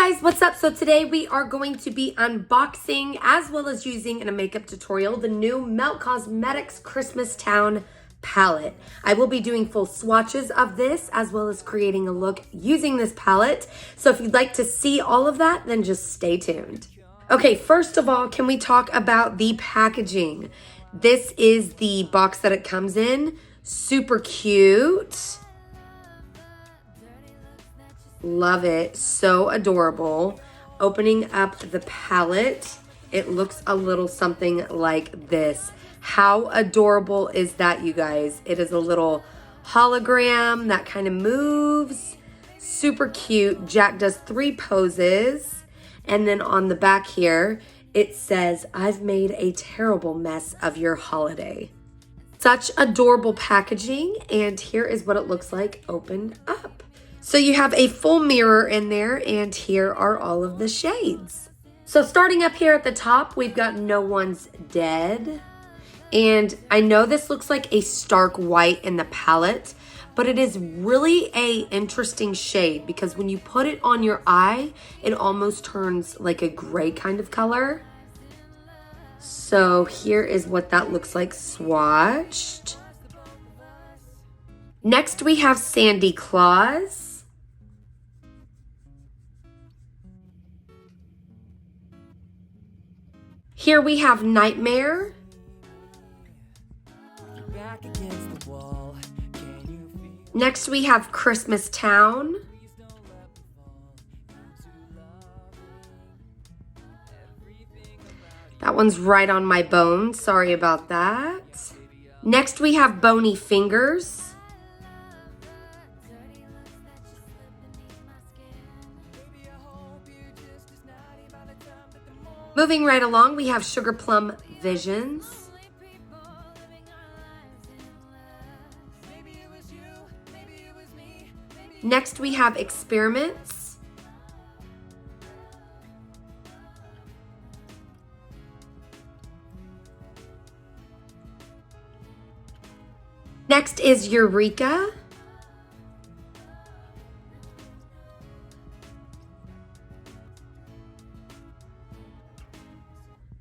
guys, what's up? So today we are going to be unboxing as well as using in a makeup tutorial the new Melt Cosmetics Christmas Town palette. I will be doing full swatches of this as well as creating a look using this palette. So if you'd like to see all of that, then just stay tuned. Okay, first of all, can we talk about the packaging? This is the box that it comes in. Super cute. Love it. So adorable. Opening up the palette, it looks a little something like this. How adorable is that, you guys? It is a little hologram that kind of moves. Super cute. Jack does 3 poses. And then on the back here, it says, "I've made a terrible mess of your holiday." Such adorable packaging. And here is what it looks like opened up. So you have a full mirror in there, and here are all of the shades. So starting up here at the top, we've got No One's Dead. And I know this looks like a stark white in the palette, but it is really a interesting shade because when you put it on your eye, it almost turns like a gray kind of color. So here is what that looks like swatched. Next we have Sandy Claus. Here we have Nightmare. Next we have Christmas Town. That one's right on my bone. Sorry about that. Next we have Bony Fingers. Moving right along, we have Sugar Plum Visions. Next, we have Experiments. Next is Eureka.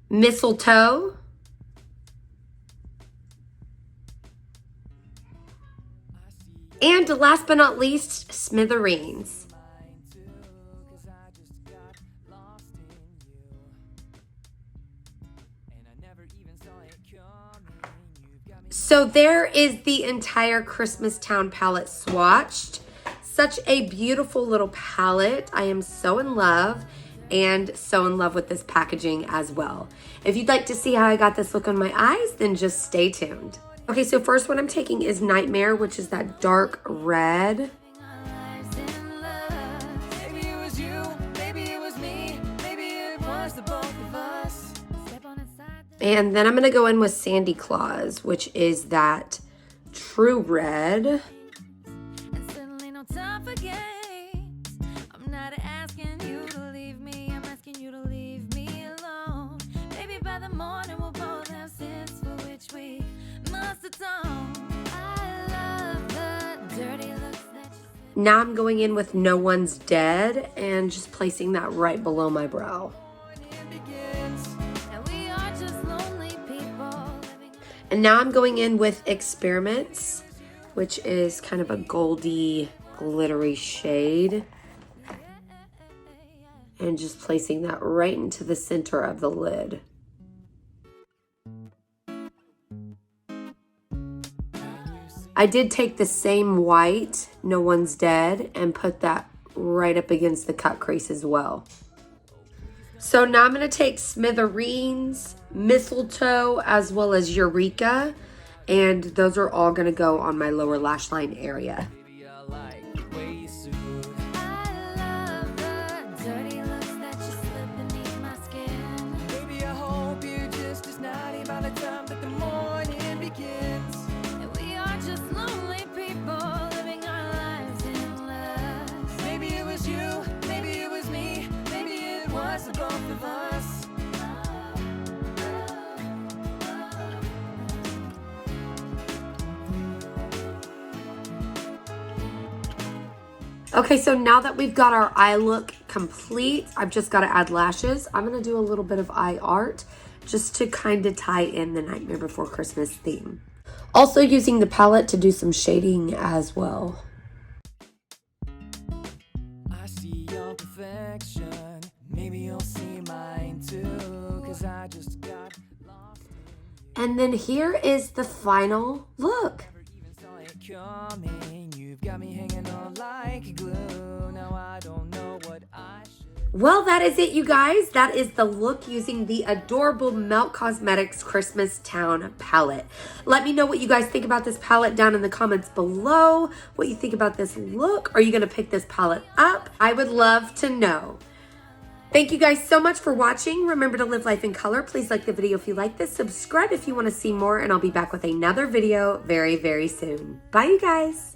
Mistletoe. And last but not least, Smithereens. So there is the entire Christmas Town palette swatched. Such a beautiful little palette. I am so in love. And so in love with this packaging as well. If you'd like to see how I got this look on my eyes, then just stay tuned. Okay, so first what I'm taking is Nightmare, which is that dark red. And then I'm gonna go in with Sandy Claus, which is that true red. Now I'm going in with No One's Dead and just placing that right below my brow. And now I'm going in with Experiments, which is kind of a goldy, glittery shade. And just placing that right into the center of the lid. I did take the same white, No One's Dead, and put that right up against the cut crease as well. So now I'm going to take Smithereens, Mistletoe, as well as Eureka, and those are all going to go on my lower lash line area. Okay, so now that we've got our eye look complete. I've just got to add lashes. I'm going to do a little bit of eye art just to kind of tie in the Nightmare Before Christmas theme. Also using the palette to do some shading as well. I see your perfection. Maybe you'll see mine too, 'cause I just got lost in you. And then here is the final look. Never even saw it coming. You've got me hanging on like glue. Now I don't know what I should. Well, that is it, you guys. That is the look using the adorable Melt Cosmetics Christmas Town palette. Let me know what you guys think about this palette down in the comments below. What you think about this look. Are you going to pick this palette up? I would love to know. Thank you guys so much for watching. Remember to live life in color. Please like the video if you like this. Subscribe if you want to see more, and I'll be back with another video very, very soon. Bye, you guys.